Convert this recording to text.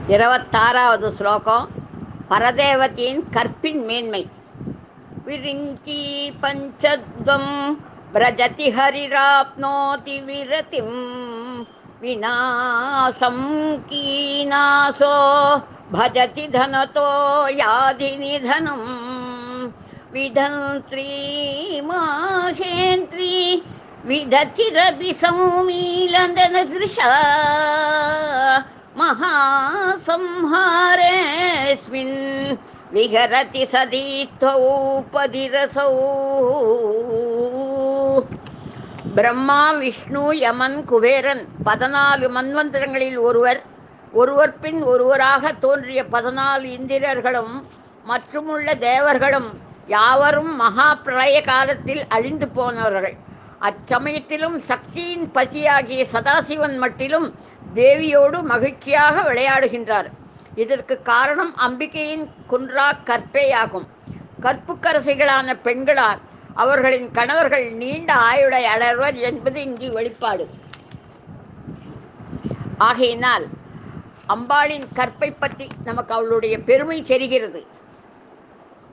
26வது ஸ்லோகம். பரதேவதியின் கற்பின் மேன்மை. விரிஞ்சி பஞ்சத்வம் பிரஜதி ஹரிராப்னோதி விரதிம் விநாசம் கீனாசோ பஜதி தனதோ யாதி நிதனம் விதந்த்ரீ மாஹேந்திரி விதத்திரபி சௌமீலந்தனதிருஷா महासंहारेऽस्मिन् विहरति सदीत्वौपधिरसौ. பிரம்மா, விஷ்ணு, யமன், குபேரன் 14 மன்வந்தரங்களில் ஒருவர் பின் ஒருவராக தோன்றிய 14 இந்திரர்களும் மற்றுமுள்ள தேவர்களும் யாவரும் மகா பிரளய காலத்தில் அழிந்து போனவர்கள். அச்சமயத்திலும் சக்தியின் பசியாகிய சதாசிவன் மட்டிலும் தேவியோடு மகிழ்ச்சியாக விளையாடுகின்றார். இதற்கு காரணம் அம்பிகையின் குன்றா கற்பேயாகும். கற்புக்கரசிகளான பெண்களால் அவர்களின் கணவர்கள் நீண்ட ஆயுளை அடைவர் என்பது இங்கு வெளிப்பாடு. ஆகையினால் அம்பாளின் கற்பை பற்றி நமக்கு அவளுடைய பெருமை தெரிகிறது.